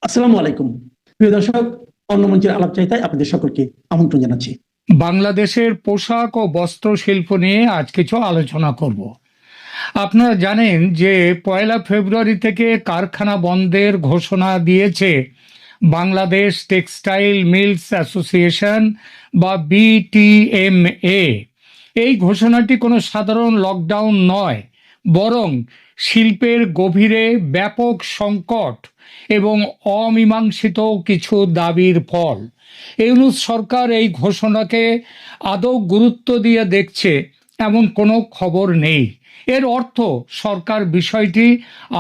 আসসালামু আলাইকুম। প্রিয় দর্শক, অন্য মঞ্চের আলাপচারিতায় আপনাদের সকলকে আমন্ত্রণ জানাচ্ছি। বাংলাদেশের পোশাক ও বস্ত্র শিল্প নিয়ে আজ কিছু আলোচনা করব। আপনারা জানেন যে 1 ফেব্রুয়ারি থেকে কারখানা বন্ধের ঘোষণা দিয়েছে বাংলাদেশ টেক্সটাইল মিলস অ্যাসোসিয়েশন বা বিটিএমএ। এই ঘোষণাটি কোনো সাধারণ লকডাউন নয়, বরং শিল্পের গভীরে ব্যাপক সংকট এবং অমীমাংসিত কিছু দাবির ফল। ইউনূস সরকার এই ঘোষণাকে আদৌ গুরুত্ব দিয়ে দেখছে এমন কোনো খবর নেই। এর অর্থ সরকার বিষয়টি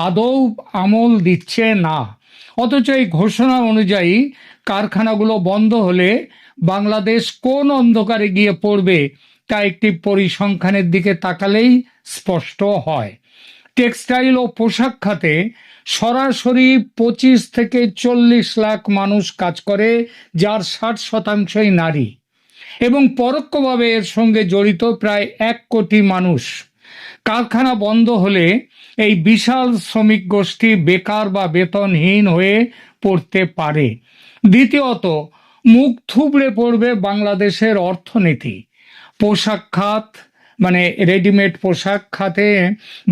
আদৌ আমল দিচ্ছে না। অথচ এই ঘোষণা অনুযায়ী কারখানাগুলো বন্ধ হলে বাংলাদেশ কোন অন্ধকারে গিয়ে পড়বে তা একটি পরিসংখ্যানের দিকে তাকালেই স্পষ্ট হয়। টেক্সটাইল ও পোশাক খাতে সরাসরি 25 থেকে 40 লাখ মানুষ কাজ করে, যার 60%ই নারী, এবং পরোক্ষভাবে এর সঙ্গে জড়িত প্রায় 1 কোটি মানুষ। কারখানা বন্ধ হলে এই বিশাল শ্রমিক গোষ্ঠী বেকার বা বেতনহীন হয়ে পড়তে পারে। দ্বিতীয়ত, মুখ থুবড়ে পড়বে বাংলাদেশের অর্থনীতি। পোশাক খাত মানে রেডিমেড পোশাক খাতে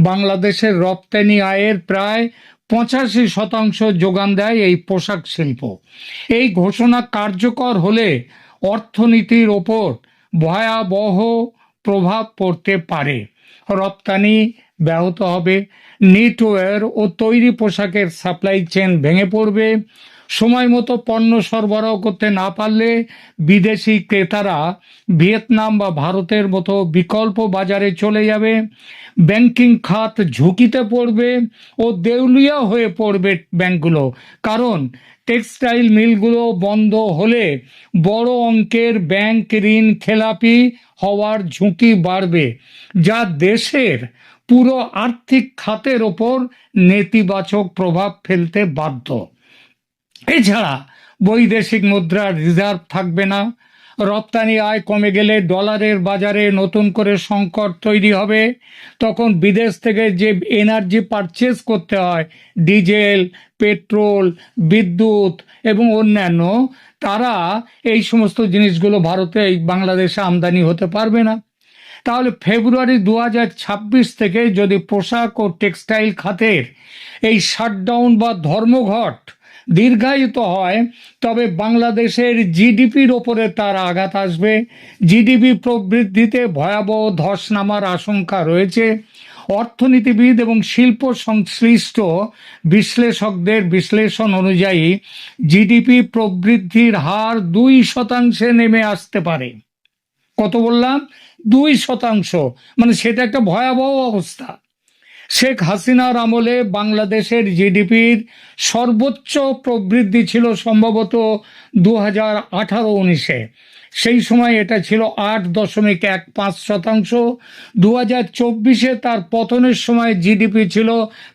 বাংলাদেশের রপ্তানি আয়ের প্রায় 85% যোগান দেয় এই পোশাক শিল্প। এই ঘোষণা কার্যকর হলে অর্থনীতির ওপর ভয়াবহ প্রভাব পড়তে পারে। রপ্তানি ব্যাহত হবে, নিটওয়্যার ও তৈরি পোশাকের সাপ্লাই চেইন ভেঙে পড়বে। সময় মতো পণ্য সরবরাহ করতে না পারলে বিদেশি ক্রেতারা ভিয়েতনাম বা ভারতের মতো বিকল্প বাজারে চলে যাবে। ব্যাংকিং খাত ঝুঁকিতে পড়বে ও দেউলিয়া হয়ে পড়বে ব্যাংকগুলো, কারণ টেক্সটাইল মিলগুলো বন্ধ হলে বড় অঙ্কের ব্যাংক ঋণ খেলাপি হওয়ার ঝুঁকি বাড়বে, যা দেশের পুরো আর্থিক খাতের ওপর নেতিবাচক প্রভাব ফেলতে বাধ্য। এছাড়া বৈদেশিক মুদ্রার রিজার্ভ থাকবে না। রপ্তানি আয় কমে গেলে ডলারের বাজারে নতুন করে সংকট তৈরি হবে। তখন বিদেশ থেকে যে এনার্জি পারচেজ করতে হয়, ডিজেল, পেট্রোল, বিদ্যুৎ এবং অন্যান্য, তারা এই সমস্ত জিনিসগুলো ভারতে এই বাংলাদেশে আমদানি হতে পারবে না। তাহলে ফেব্রুয়ারি 2026 থেকে যদি পোশাক ও টেক্সটাইল খাতের এই শাটডাউন বা ধর্মঘট দীর্ঘায়িত হয়, তবে বাংলাদেশের জিডিপির ওপরে তার আঘাত আসবে। জিডিপি প্রবৃদ্ধিতে ভয়াবহ ধস নামার আশঙ্কা রয়েছে। অর্থনীতিবিদ এবং শিল্প সংশ্লিষ্ট বিশ্লেষকদের বিশ্লেষণ অনুযায়ী জিডিপি প্রবৃদ্ধির হার 2% নেমে আসতে পারে। কত বললাম? 2%। মানে সেটা একটা ভয়াবহ অবস্থা। শেখ হাসিনার আমলে বাংলাদেশের জিডিপির সর্বোচ্চ প্রবৃদ্ধি ছিল সম্ভবত 2018-19-এ। সেই সময় এটা ছিল 8.15%। 2024-এ তার পতনের সময় জিডিপি ছিল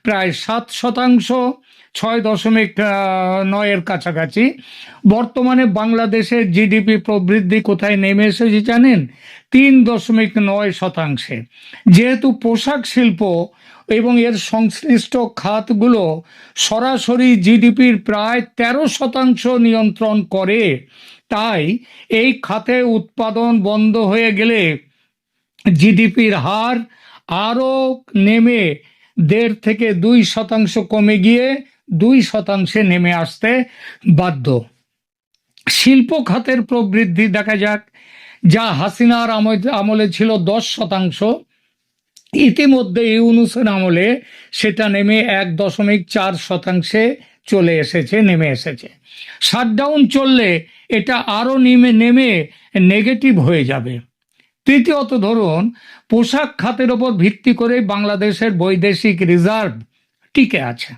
প্রায় 7%, 6.9-এর কাছাকাছি। বর্তমানে বাংলাদেশের জিডিপি প্রবৃদ্ধি কোথায় নেমে এসেছে জানেন? 3.9%। যেহেতু পোশাক শিল্প এবং এর সংশ্লিষ্ট খাতগুলো সরাসরি জিডিপির প্রায় 13% নিয়ন্ত্রণ করে, তাই এই খাতে উৎপাদন বন্ধ হয়ে গেলে জিডিপির হার আরও নেমে 1.5 থেকে 2% কমে গিয়ে 2%-এ নেমে আসতে বাধ্য। শিল্প খাতের প্রবৃদ্ধি দেখা যাক, যা হাসিনার আমলে ছিল 10%। ইতিমধ্যে ইউনূসের আমলে সেটা নেমে 1.4%-এ নেমে এসেছে। শাটডাউন চললে এটা আরো নেমে নেগেটিভ হয়ে যাবে। তৃতীয়ত, ধরুন পোশাক খাতের ওপর ভিত্তি করে বাংলাদেশের বৈদেশিক রিজার্ভ টিকে আছে।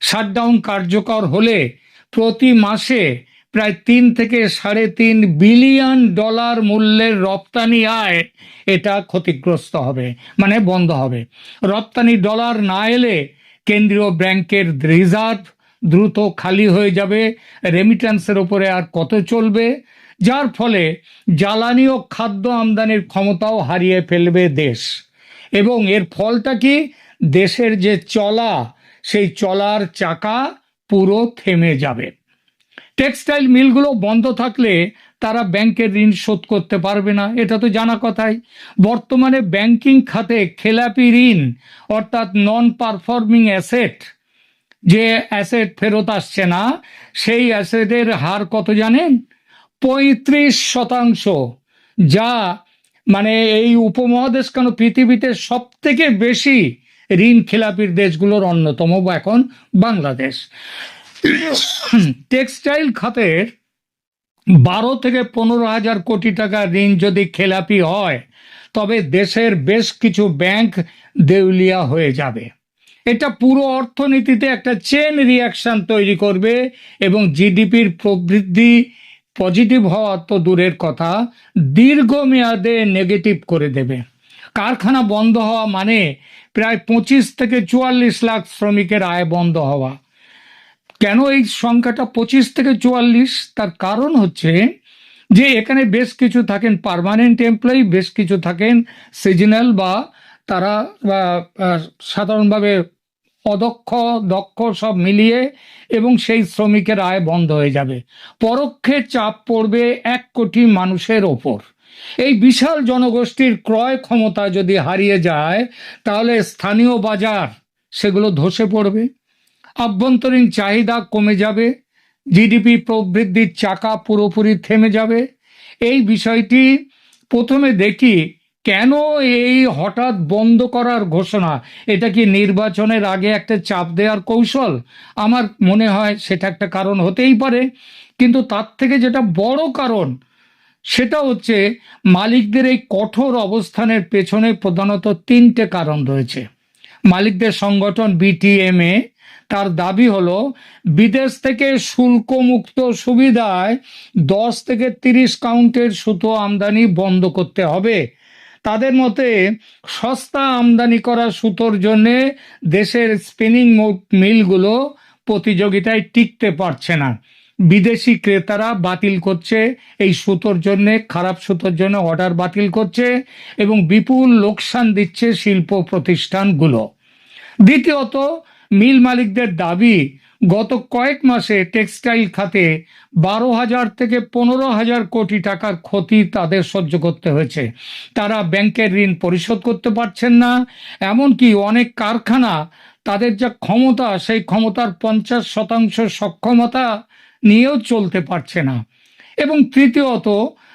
শাটডাউন কার্যকর হলে প্রতি মাসে প্রায় 3 থেকে $3.5 বিলিয়ন মূল্যের রপ্তানি আয় এটা ক্ষতিগ্রস্ত হবে, মানে বন্ধ হবে। রপ্তানি ডলার না এলে কেন্দ্রীয় ব্যাংকের রিজার্ভ দ্রুত খালি হয়ে যাবে। রেমিট্যান্সের ওপরে আর কত চলবে? যার ফলে জ্বালানি ও খাদ্য আমদানির ক্ষমতাও হারিয়ে ফেলবে দেশ। এবং এর ফলটা কি? দেশের যে চলা, সেই চলার চাকা পুরো থেমে যাবে। টেক্সটাইল মিলগুলো বন্ধ থাকলে তারা ব্যাংকের ঋণ শোধ করতে পারবে না, এটা তো জানা কথাই। বর্তমানে ব্যাংকিং খাতে খেলাপি ঋণ অর্থাৎ নন পারফর্মিং অ্যাসেট, যে অ্যাসেট ফেরত আসছে না, সেই অ্যাসেটের হার কত জানেন? 35%। যা মানে এই উপমহাদেশ কেন পৃথিবীতে সব থেকে বেশি ঋণ খেলাপির দেশগুলোর অন্যতম এখন বাংলাদেশ। টেক্সটাইল খাতের 12 থেকে 15 হাজার কোটি টাকা ঋণ যদি খেলাপি হয়, তবে দেশের বেশ কিছু ব্যাংক দেউলিয়া হয়ে যাবে। এটা পুরো অর্থনীতিতে একটা চেন রিয়াকশন তৈরি করবে এবং জিডিপির প্রবৃদ্ধি পজিটিভ হওয়া তো দূরের কথা, দীর্ঘমেয়াদে নেগেটিভ করে দেবে। কারখানা বন্ধ হওয়া মানে প্রায় 25 থেকে 44 লাখ শ্রমিকের আয় বন্ধ হওয়া। কেন এই সংখ্যাটা 25 থেকে 44? তার কারণ হচ্ছে যে এখানে বেশ কিছু থাকেন পার্মানেন্ট এমপ্লয়ি, বেশ কিছু থাকেন সিজনাল বা তারা সাধারণভাবে অদক্ষ দক্ষ সব মিলিয়ে, এবং সেই শ্রমিকের আয় বন্ধ হয়ে যাবে। পরোক্ষে চাপ পড়বে 1 কোটি মানুষের ওপর। এই বিশাল জনগোষ্ঠীর ক্রয় ক্ষমতা যদি হারিয়ে যায়, তাহলে স্থানীয় বাজার সেগুলো ধসে পড়বে, আভ্যন্তরীণ চাহিদা কমে যাবে, জিডিপি প্রবৃদ্ধির চাকা পুরোপুরি থেমে যাবে। এই বিষয়টি প্রথমে দেখি, কেন এই হঠাৎ বন্ধ করার ঘোষণা? এটা কি নির্বাচনের আগে একটা চাপ দেওয়ার কৌশল? আমার মনে হয় সেটা একটা কারণ হতেই পারে, কিন্তু তার থেকে যেটা বড় কারণ সেটা হচ্ছে মালিকদের এই কঠোর অবস্থানের পেছনে প্রধানত 3টে কারণ রয়েছে। মালিকদের সংগঠন বিটিএমএ, তার দাবি হলো বিদেশ থেকে শুল্কমুক্ত সুবিধায় 10 থেকে 30 কাউন্টের সুতো আমদানি বন্ধ করতে হবে। তাদের মতে সস্তা আমদানি করা সুতোর জন্যে দেশের স্পিনিং মিলগুলো প্রতিযোগিতায় টিকতে পারছে না। বিদেশি ক্রেতারা বাতিল করছে এই সুতোর জন্যে, খারাপ সুতোর জন্য অর্ডার বাতিল করছে এবং বিপুল লোকসান দিচ্ছে শিল্প প্রতিষ্ঠানগুলো। দ্বিতীয়ত, মিল মালিকদের দাবি গত কয়েক মাসে টেক্সটাইল খাতে 12,000 থেকে 15,000 কোটি টাকার ক্ষতি তাদের সহ্য করতে হয়েছে। তারা ব্যাংকের ঋণ পরিশোধ করতে পারছেন না, এমনকি অনেক কারখানা তাদের যা ক্ষমতা সেই ক্ষমতার 50% সক্ষমতা নিয়েও চলতে পারছে না। এবং তৃতীয়ত,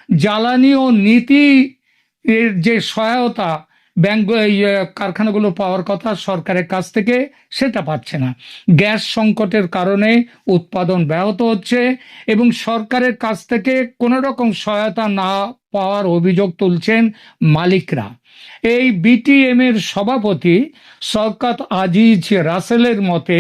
জ্বালানি ও নীতি এর যে সহায়তা ব্যাংক কারখানাগুলো পাওয়ার কথা সরকারের কাছ থেকে, সেটা পাচ্ছে না। গ্যাস সংকটের কারণে উৎপাদন ব্যাহত হচ্ছে এবং সরকারের কাছ থেকে কোনো রকম সহায়তা না পাওয়ার অভিযোগ তুলছেন মালিকরা। এই বিটিএম এর সভাপতি শওকত আজিজ রাসেলের মতে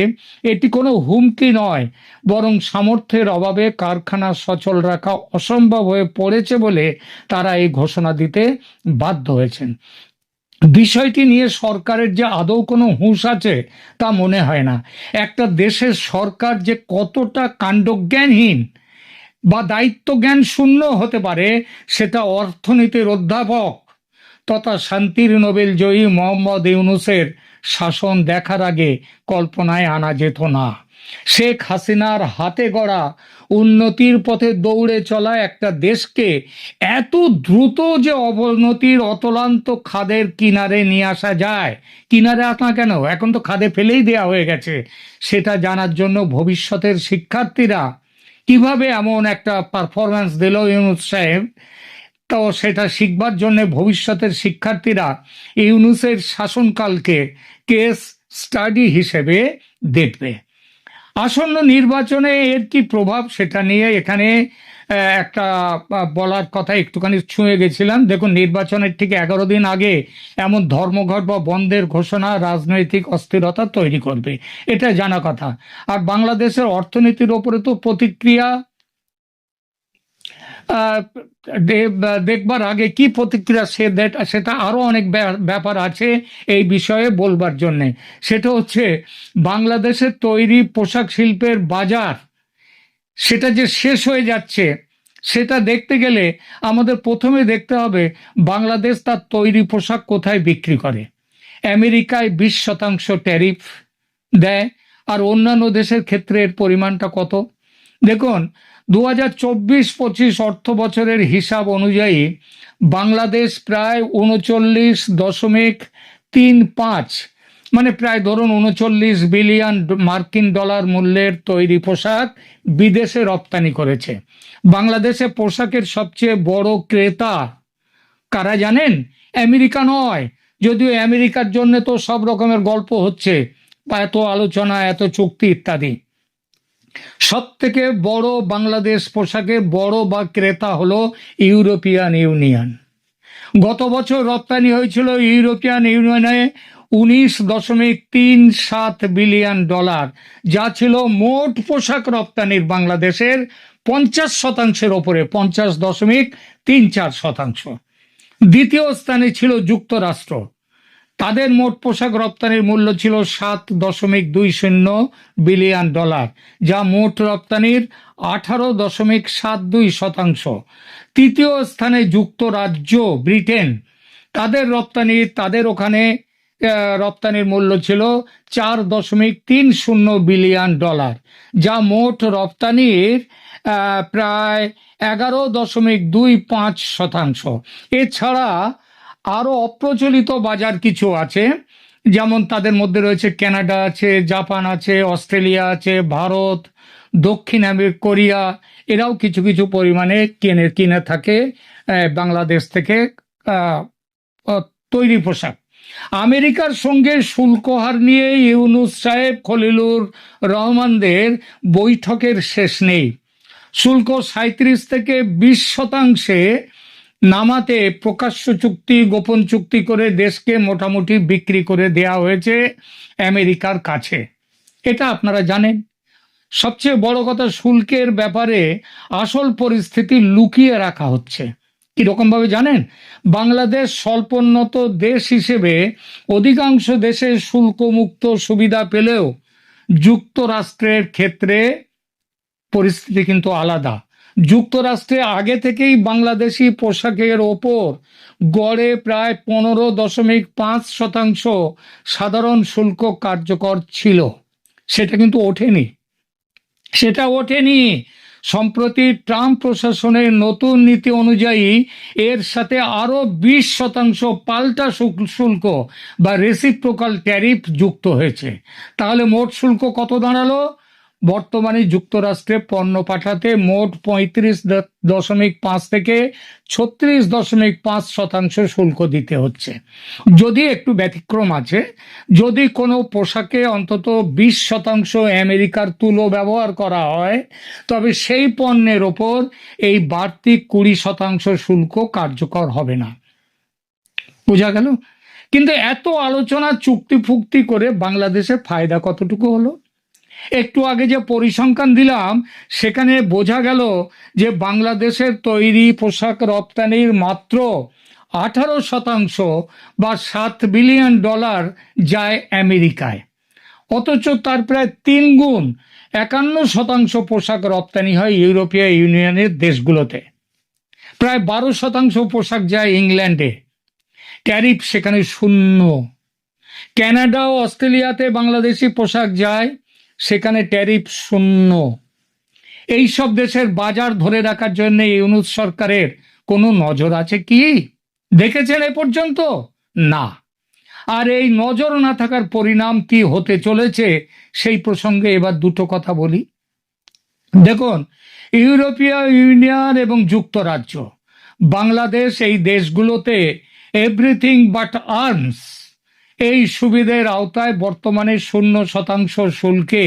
এটি কোনো হুমকি নয়, বরং সামর্থ্যের অভাবে কারখানা সচল রাখা অসম্ভব হয়ে পড়েছে বলে তারা এই ঘোষণা দিতে বাধ্য হয়েছেন। বিষয়টি নিয়ে সরকারের যে আদৌ কোনো হুঁশ আছে তা মনে হয় না। একটা দেশের সরকার যে কতটা কাণ্ডজ্ঞানহীন বা দায়িত্ব জ্ঞান শূন্য হতে পারে, সেটা অর্থনীতির অধ্যাপক তথা শান্তির নোবেল জয়ী মোহাম্মদ ইউনূসের শাসন দেখার আগে কল্পনায় আনা যেত না। শেখ হাসিনার হাতে গড়া উন্নতির পথে দৌড়ে চলা একটা দেশকে এত দ্রুত যে অবনতির অতলান্ত খাদের কিনারে নিয়ে আসা যায়, কিনারে আসা কেন, এখন তো খাদে ফেলেই দেয়া হয়ে গেছে, সেটা জানার জন্য ভবিষ্যতের শিক্ষার্থীরা কিভাবে এমন একটা পারফরম্যান্স দিল ইউনূস সাহেব, তো সেটা শিখবার জন্য ভবিষ্যতের শিক্ষার্থীরা ইউনূসের শাসনকালকে কেস স্টাডি হিসেবে দেখবে। আসন্ন নির্বাচনে এর কি প্রভাব সেটা নিয়ে এখানে একটা বলার কথা একটুখানি ছুঁয়ে গেছিলাম। দেখুন, নির্বাচনের ঠিক 11 দিন আগে এমন ধর্মঘট বা বন্ধের ঘোষণা রাজনৈতিক অস্থিরতা তৈরি করবে, এটা জানা কথা। আর বাংলাদেশের অর্থনীতির ওপরে তো প্রতিক্রিয়া দেখবার আগে কি প্রতিক্রিয়া সেটা আরো অনেক ব্যাপার আছে এই বিষয়ে বলবার জন্যে। সেটা হচ্ছে বাংলাদেশের তৈরি পোশাক শিল্পের বাজার সেটা যে শেষ হয়ে যাচ্ছে, সেটা দেখতে গেলে আমাদের প্রথমে দেখতে হবে বাংলাদেশ তার তৈরি পোশাক কোথায় বিক্রি করে। আমেরিকায় 20% ট্যারিফ দেয়, আর অন্যান্য দেশের ক্ষেত্রে এর পরিমাণটা কত? দেখুন, 2024-25 অর্থ বছরের হিসাব অনুযায়ী বাংলাদেশ প্রায় 39.35, মানে প্রায় ধরুন 39 বিলিয়ন মার্কিন ডলার মূল্যের তৈরি পোশাক বিদেশে রপ্তানি করেছে। বাংলাদেশে পোশাকের সবচেয়ে বড় ক্রেতা কারা জানেন? আমেরিকা নয়, যদিও আমেরিকার জন্য তো সব রকমের গল্প হচ্ছে, বা এত আলোচনা, এত চুক্তি ইত্যাদি। সব থেকে বড় বাংলাদেশ পোশাকের বড় বা ক্রেতা হলো ইউরোপিয়ান ইউনিয়ন। গত বছর রপ্তানি হয়েছিল ইউরোপিয়ান ইউনিয়নে 19.37 বিলিয়ন ডলার, যা ছিল মোট পোশাক রপ্তানির বাংলাদেশের 50%-এর ওপরে, 50.34%। দ্বিতীয় স্থানে ছিল যুক্তরাষ্ট্র, তাদের মোট পোশাক রপ্তানির মূল্য ছিল 7.20 বিলিয়ন ডলার, যা মোট রপ্তানির 18.72%। তৃতীয় স্থানে যুক্তরাজ্য, ব্রিটেন, তাদের ওখানে রপ্তানির মূল্য ছিল 4.30 বিলিয়ন ডলার, যা মোট রপ্তানির প্রায় 11.25%। এছাড়া আরো অপ্রচলিত বাজার কিছু আছে, যেমন তাদের মধ্যে রয়েছে কানাডা আছে, জাপান আছে, অস্ট্রেলিয়া আছে, ভারত, দক্ষিণ কোরিয়া। এরাও কিছু কিছু পরিমাণে কিনে থাকে বাংলাদেশ থেকে তৈরি পোশাক। আমেরিকার সঙ্গে শুল্ক হার নিয়ে ইউনূস সাহেব, খলিলুর রহমানদের বৈঠকের শেষ নেই। শুল্ক 37 থেকে 20% নামাতে প্রকাশ্য চুক্তি, গোপন চুক্তি করে দেশকে মোটামুটি বিক্রি করে দেয়া হয়েছে আমেরিকার কাছে, এটা আপনারা জানেন। সবচেয়ে বড় কথা, শুল্কের ব্যাপারে আসল পরিস্থিতি লুকিয়ে রাখা হচ্ছে। কিরকম ভাবে জানেন? বাংলাদেশ স্বল্পোন্নত দেশ হিসেবে অধিকাংশ দেশে শুল্কমুক্ত সুবিধা পেলেও যুক্তরাষ্ট্রের ক্ষেত্রে পরিস্থিতি কিন্তু আলাদা। যুক্তরাষ্ট্রে আগে থেকেই বাংলাদেশি পোশাকের ওপর গড়ে প্রায় 15.5% সাধারণ শুল্ক কার্যকর ছিল। সেটা কিন্তু ওঠেনি। সম্প্রতি ট্রাম্প প্রশাসনের নতুন নীতি অনুযায়ী এর সাথে আরো 20% পাল্টা শুল্ক বা রেসিপ্রোকাল ট্যারিফ যুক্ত হয়েছে। তাহলে মোট শুল্ক কত দাঁড়ালো? বর্তমানে যুক্তরাষ্ট্রে পণ্য পাঠাতে মোট 35.5 থেকে 36.5% শুল্ক দিতে হচ্ছে। যদি একটু ব্যতিক্রম আছে, যদি কোনো পোশাকে অন্তত 20% আমেরিকার তুলো ব্যবহার করা হয়, তবে সেই পণ্যের ওপর এই বাড়তি 20% শুল্ক কার্যকর হবে না। বোঝা গেল? কিন্তু এত আলোচনা, চুক্তি ফুক্তি করে বাংলাদেশের ফায়দা কতটুকু হলো? একটু আগে যে পরিসংখ্যান দিলাম, সেখানে বোঝা গেল যে বাংলাদেশের তৈরি পোশাক রপ্তানির মাত্র 18% বা $7 বিলিয়ন যায় আমেরিকায়, অথচ তার প্রায় 3 গুণ 51% পোশাক রপ্তানি হয় ইউরোপীয় ইউনিয়নের দেশগুলোতে। প্রায় 12% পোশাক যায় ইংল্যান্ডে, ট্যারিফ সেখানে 0। কানাডা ও অস্ট্রেলিয়াতে বাংলাদেশি পোশাক যায়, সেখানে ট্যারিফ 0। এই সব দেশের বাজার ধরে রাখার জন্য ইউনূস সরকারের কোনো নজর আছে কি? দেখেছেন এ পর্যন্ত? না। আর এই নজর না থাকার পরিণাম কি হতে চলেছে, সেই প্রসঙ্গে এবার দুটো কথা বলি। দেখুন, ইউরোপীয় ইউনিয়ন এবং যুক্তরাজ্য, বাংলাদেশ এই দেশগুলোতে এভরিথিং বাট আর্মস এই সুবিধের আওতায় বর্তমানে 0% শুল্কে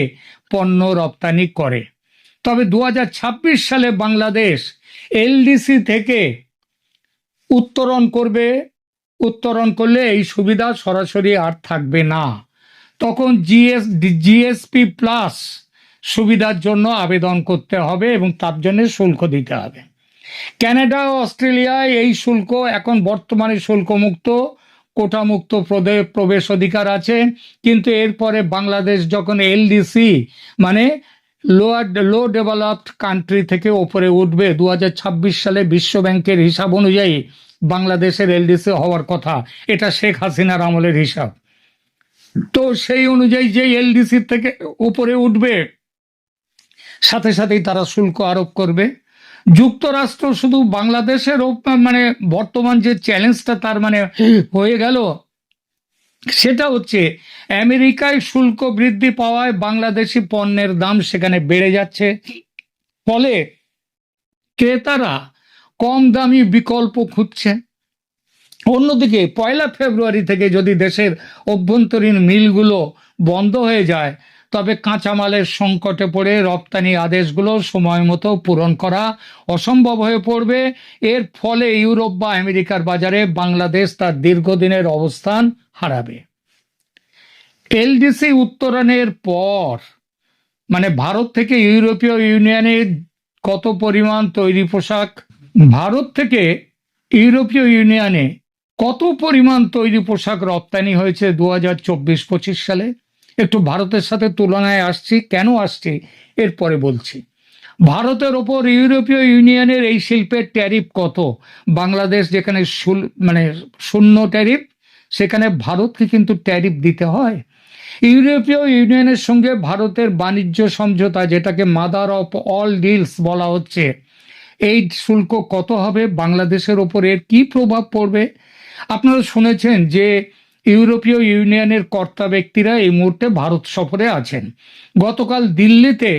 পণ্য রপ্তানি করে। তবে 2026 সালে বাংলাদেশ এলডিসি থেকে উত্তরণ করলে এই সুবিধা সরাসরি আর থাকবে না। তখন জিএসপি প্লাস সুবিধার জন্য আবেদন করতে হবে এবং তার জন্য শুল্ক দিতে হবে। কানাডা ও অস্ট্রেলিয়ায় এই শুল্ক এখন বর্তমানে শুল্কমুক্ত, কোটামুক্ত প্রবেশ অধিকার আছে। কিন্তু এরপরে বাংলাদেশ যখন এলডিসি মানে লো ডেভেলপড কান্ট্রি থেকে ওপরে উঠবে, 2026 সালে বিশ্ব ব্যাংকের হিসাব অনুযায়ী বাংলাদেশের এলডিসি হওয়ার কথা। এটা শেখ হাসিনার আমলের হিসাব। তো সেই অনুযায়ী যে এলডিসি থেকে উপরে উঠবে, সাথে সাথেই তারা শুল্ক আরোপ করবে। যুক্তরাষ্ট্র শুধু বাংলাদেশের মানে বর্তমান যে চ্যালেঞ্জটা তার মানে হয়ে গেল, সেটা হচ্ছে আমেরিকায় শুল্ক বৃদ্ধি পাওয়ায় বাংলাদেশি পণ্যের দাম সেখানে বেড়ে যাচ্ছে, ফলে ক্রেতারা কম দামি বিকল্প খুঁজছে। অন্যদিকে 1 ফেব্রুয়ারি থেকে যদি দেশের অভ্যন্তরীণ মিলগুলো বন্ধ হয়ে যায়, তবে কাঁচামালের সংকটে পড়ে রপ্তানি আদেশগুলো সময় মতো পূরণ করা অসম্ভব হয়ে পড়বে। এর ফলে ইউরোপ বা আমেরিকার বাজারে বাংলাদেশ তার দীর্ঘদিনের অবস্থান হারাবে। এলডিসি উত্তরণের পর মানে ভারত থেকে ইউরোপীয় ইউনিয়নে কত পরিমাণ তৈরি পোশাক, ভারত থেকে ইউরোপীয় ইউনিয়নে কত পরিমাণ তৈরি পোশাক রপ্তানি হয়েছে 2024-25 সালে, একটু ভারতের সাথে তুলনায় আসছি। কেন আসছি এরপরে বলছি। ভারতের ওপর ইউরোপীয় ইউনিয়নের এই শিল্পের ট্যারিফ কত? বাংলাদেশ যেখানে মানে শূন্য ট্যারিফ, সেখানে ভারতকে কিন্তু ট্যারিফ দিতে হয়। ইউরোপীয় ইউনিয়নের সঙ্গে ভারতের বাণিজ্য সমঝোতা, যেটাকে মাদার অফ অল ডিলস বলা হচ্ছে, এই শুল্ক কত হবে? বাংলাদেশের ওপর এর কি প্রভাব পড়বে? আপনারা শুনেছেন যে ইউরোপীয় ইউনিয়নের কর্তা ব্যক্তিরা এই মুহূর্তে ভারত সফরে আছেন। গতকাল দিল্লিতে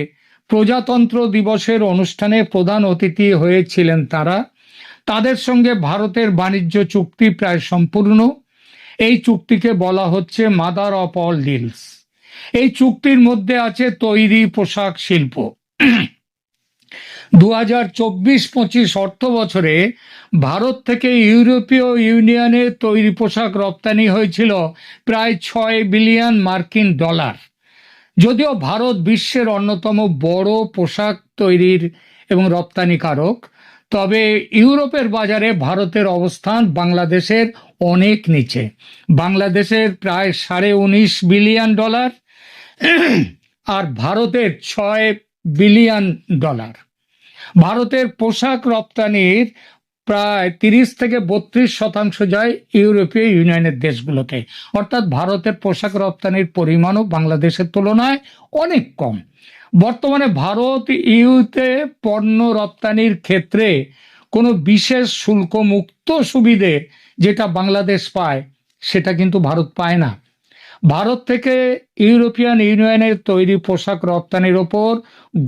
প্রজাতন্ত্র দিবসের অনুষ্ঠানে প্রধান অতিথি হয়েছিলেন তারা। তাদের সঙ্গে ভারতের বাণিজ্য চুক্তি প্রায় সম্পূর্ণ। এই চুক্তিকে বলা হচ্ছে মাদার অফ অল ডিলস। এই চুক্তির মধ্যে আছে তৈরি পোশাক শিল্প। 2024-25 অর্থ বছরে ভারত থেকে ইউরোপীয় ইউনিয়নে তৈরি পোশাক রপ্তানি হয়েছিল প্রায় 6 বিলিয়ন মার্কিন ডলার। যদিও ভারত বিশ্বের অন্যতম বড় পোশাক তৈরির এবং রপ্তানিকারক, তবে ইউরোপের বাজারে ভারতের অবস্থান বাংলাদেশের অনেক নিচে। বাংলাদেশের প্রায় 19.5 বিলিয়ন ডলার আর ভারতের 6 বিলিয়ন ডলার। ভারতের পোশাক রপ্তানির প্রায় 30-32% যায় ইউরোপীয় ইউনিয়নের দেশগুলোতে, অর্থাৎ ভারতের পোশাক রপ্তানির পরিমাণও বাংলাদেশের তুলনায় অনেক কম। বর্তমানে ভারত ইউতে পণ্য রপ্তানির ক্ষেত্রে কোনো বিশেষ শুল্ক মুক্ত সুবিধে যেটা বাংলাদেশ পায়, সেটা কিন্তু ভারত পায় না। ভারত থেকে ইউরোপিয়ান ইউনিয়নের তৈরি পোশাক রপ্তানির ওপর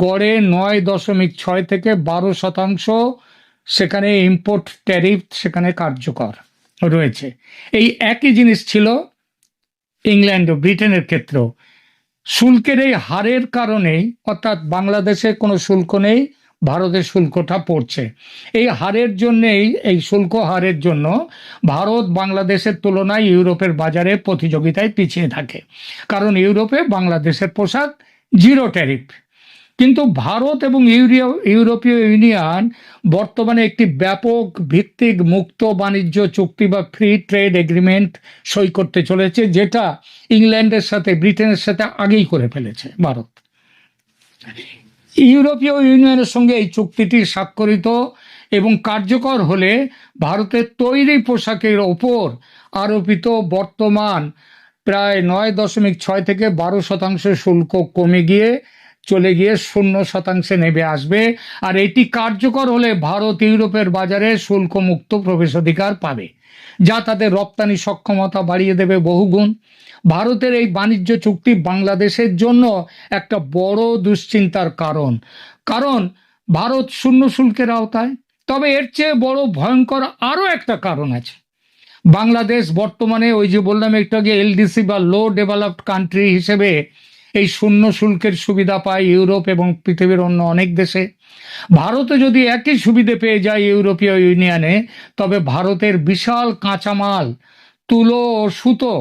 গড়ে 9.6 থেকে 12% সেখানে ইম্পোর্ট ট্যারিফ সেখানে কার্যকর রয়েছে। এই একই জিনিস ছিল ইংল্যান্ড ও ব্রিটেনের ক্ষেত্রেও। শুল্কের এই হারের কারণেই, অর্থাৎ বাংলাদেশে কোনো শুল্ক নেই, ভারতের শুল্কটা পড়ছে। এই হারের জন্যেই, এই শুল্ক হারের জন্য ভারত বাংলাদেশের তুলনায় ইউরোপের বাজারে প্রতিযোগিতায় পিছিয়ে থাকে, কারণ ইউরোপে বাংলাদেশের পোশাক জিরো ট্যারিফ। কিন্তু ভারত এবং ইউরোপীয় ইউনিয়ন বর্তমানে একটি ব্যাপক ভিত্তিক মুক্ত বাণিজ্য চুক্তি বা ফ্রি ট্রেড এগ্রিমেন্ট সই করতে চলেছে, যেটা ইংল্যান্ডের সাথে ব্রিটেনের সাথে আগেই করে ফেলেছে ভারত। ইউরোপীয় ইউনিয়নের সঙ্গে এই চুক্তিটি স্বাক্ষরিত এবং কার্যকর হলে ভারতের তৈরি পোশাকের ওপর আরোপিত বর্তমান প্রায় 9.6 থেকে 12% শুল্ক কমে গিয়ে চলে গিয়ে 0% নেমে আসবে। আর এটি কার্যকর হলে ভারত ইউরোপের বাজারে শুল্কমুক্ত প্রবেশাধিকার পাবে, যা তাদের রপ্তানি সক্ষমতা বাড়িয়ে দেবে বহুগুণ। ভারতের এই বাণিজ্য চুক্তি বাংলাদেশের জন্য একটা বড় দুশ্চিন্তার কারণ, কারণ ভারত শূন্য শুল্কের আওতায়। তবে এর চেয়ে বড় ভয়ঙ্কর আরও একটা কারণ আছে। বাংলাদেশ বর্তমানে, ওই যে বললাম একটু আগে, এলডিসি বা লো ডেভেলপড কান্ট্রি হিসেবে এই শূন্য শুল্কের সুবিধা পায় ইউরোপ এবং পৃথিবীর অন্য অনেক দেশে। ভারতে যদি একই সুবিধে পেয়ে যায় ইউরোপীয় ইউনিয়নে, তবে ভারতের বিশাল কাঁচামাল, তুলো ও সুতো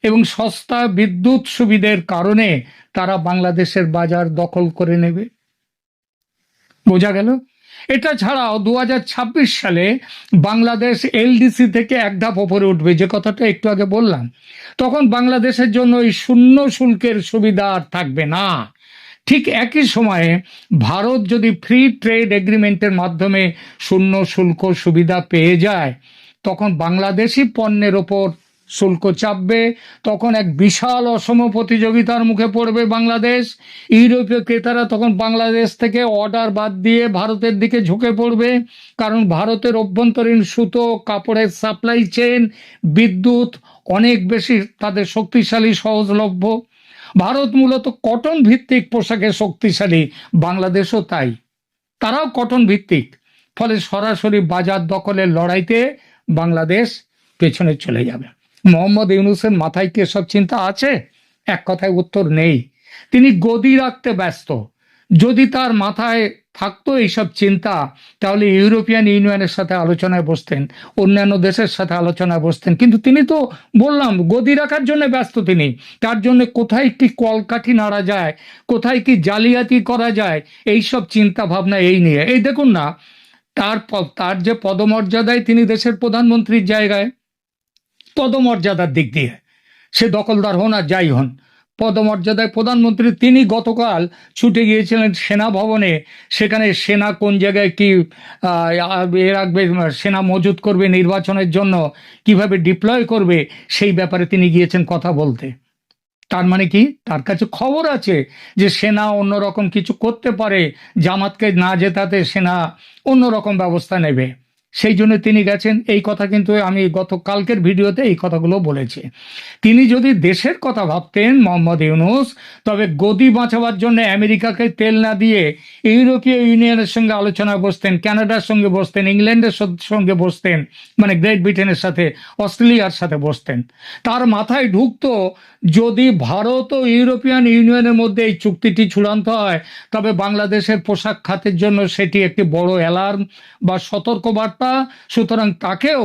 এবং সস্তা বিদ্যুৎ সুবিধের কারণে তারা বাংলাদেশের বাজার দখল করে নেবে। বোঝা গেল? এটা ছাড়াও 2026 সালে বাংলাদেশ এলডিসি থেকে এক ধাপ ওপরে উঠবে, যে কথাটা একটু আগে বললাম। তখন বাংলাদেশের জন্য এই শূন্য শুল্কের সুবিধা আর থাকবে না। ঠিক একই সময়ে ভারত যদি ফ্রি ট্রেড এগ্রিমেন্টের মাধ্যমে শূন্য শুল্ক সুবিধা পেয়ে যায়, তখন বাংলাদেশি পণ্যের ওপর শুল্ক চাপবে, তখন এক বিশাল অসম প্রতিযোগিতার মুখে পড়বে বাংলাদেশ। ইউরোপীয় ক্রেতারা তখন বাংলাদেশ থেকে অর্ডার বাদ দিয়ে ভারতের দিকে ঝুঁকে পড়বে, কারণ ভারতের অভ্যন্তরীণ সুতো, কাপড়ের সাপ্লাই চেইন, বিদ্যুৎ অনেক বেশি তাদের শক্তিশালী, সহজলভ্য। ভারত মূলত কটন ভিত্তিক পোশাকে শক্তিশালী, বাংলাদেশও তাই, তারাও কটন ভিত্তিক। ফলে সরাসরি বাজার দখলের লড়াইতে বাংলাদেশ পেছনে চলে যাবে। মোহাম্মদ ইউনূসের মাথায় কি এসব চিন্তা আছে? এক কথায় উত্তর নেই। তিনি গদি রাখতে ব্যস্ত। যদি তার মাথায় থাকতো এইসব চিন্তা, তাহলে ইউরোপিয়ান ইউনিয়নের সাথে আলোচনায় বসতেন, অন্যান্য দেশের সাথে আলোচনায় বসতেন। কিন্তু তিনি তো বললাম গদি রাখার জন্য ব্যস্ত। তিনি তার জন্য কোথায় কি কলকাঠি নাড়া যায়, কোথায় কি জালিয়াতি করা যায়, এইসব চিন্তা ভাবনা এই নিয়ে। এই দেখুন না, তার যে পদমর্যাদায় তিনি দেশের প্রধানমন্ত্রীর জায়গায়, পদমর্যাদার দিক দিয়ে সে দখলদার হন আর যাই হন, পদমর্যাদায় প্রধানমন্ত্রী, তিনি গতকাল ছুটে গিয়েছিলেন সেনা ভবনে। সেখানে সেনা কোন জায়গায় কি রাখবে, সেনা মজুত করবে নির্বাচনের জন্য, কিভাবে ডিপ্লয় করবে, সেই ব্যাপারে তিনি গিয়েছেন কথা বলতে। তার মানে কি, তার কাছে খবর আছে যে সেনা অন্যরকম কিছু করতে পারে, জামাতকে না জেতাতে সেনা অন্যরকম ব্যবস্থা নেবে, সেই জন্য তিনি গেছেন। এই কথা কিন্তু আমি গতকালকের ভিডিওতে এই কথাগুলো বলেছি। তিনি যদি দেশের কথা ভাবতেন মোহাম্মদ ইউনূস, তবে গদি বাঁচাবার জন্য আমেরিকাকে তেল না দিয়ে ইউরোপীয় ইউনিয়নের সঙ্গে আলোচনায় বসতেন, কানাডার সঙ্গে বসতেন, ইংল্যান্ডের সঙ্গে বসতেন, মানে গ্রেট ব্রিটেনের সাথে, অস্ট্রেলিয়ার সাথে বসতেন। তার মাথায় ঢুকতো যদি ভারত ও ইউরোপিয়ান ইউনিয়নের মধ্যে এই চুক্তিটি চূড়ান্ত হয়, তবে বাংলাদেশের পোশাক খাতের জন্য সেটি একটি বড় অ্যালার্ম বা সতর্কবার্তা। সুতরাং তাকেও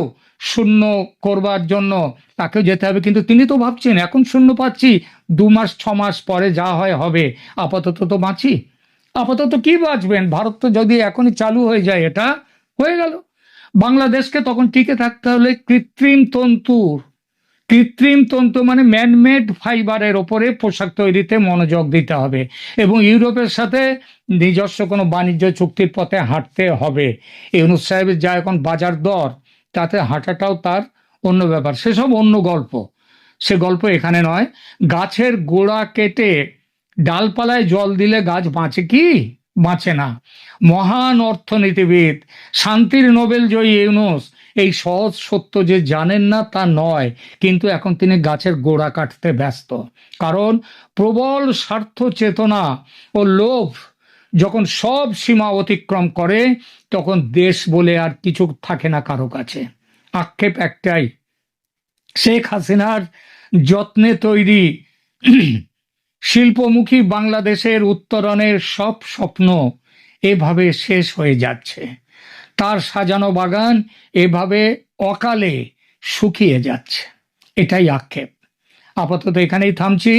শূন্য করবার জন্য তাকেও যেতে হবে। কিন্তু তিনি তো ভাবছেন এখন শূন্য পাচ্ছি, 2 মাস 6 মাস পরে যা হয় হবে, আপাতত তো বাঁচি। আপাতত কি বাঁচবেন? ভারত তো যদি এখনই চালু হয়ে যায়, এটা হয়ে গেল। বাংলাদেশকে তখন টিকে থাকতে হলে কৃত্রিম তন্তু মানে ম্যানমেড ফাইবারের ওপরে পোশাক তৈরিতে মনোযোগ দিতে হবে, এবং ইউরোপের সাথে নিজস্ব কোনো বাণিজ্য চুক্তির পথে হাঁটতে হবে। ইউনূস সাহেবের যা এখন বাজার দর, তাতে হাঁটাটাও তার অন্য ব্যাপার, সেসব অন্য গল্প, সে গল্প এখানে নয়। গাছের গোড়া কেটে ডালপালায় জল দিলে গাছ বাঁচে কি? বাঁচে না। মহান অর্থনীতিবিদ, শান্তির নোবেল জয়ী ইউনূস এই সহজ সত্য যে জানেন না তা নয়, কিন্তু এখন তিনি গাছের গোড়া কাটতে ব্যস্ত। কারণ প্রবল স্বার্থ চেতনা ও লোভ যখন সব সীমা অতিক্রম করে, তখন দেশ বলে আর কিছু থাকে না কারো কাছে। আক্ষেপ একটাই, শেখ হাসিনার যত্নে তৈরি শিল্পমুখী বাংলাদেশের উত্তরণের সব স্বপ্ন এভাবে শেষ হয়ে যাচ্ছে। তার সাজানো বাগান এভাবে অকালে শুকিয়ে যাচ্ছে। এটাই আক্ষেপ। আপাতত এখানেই থামছি।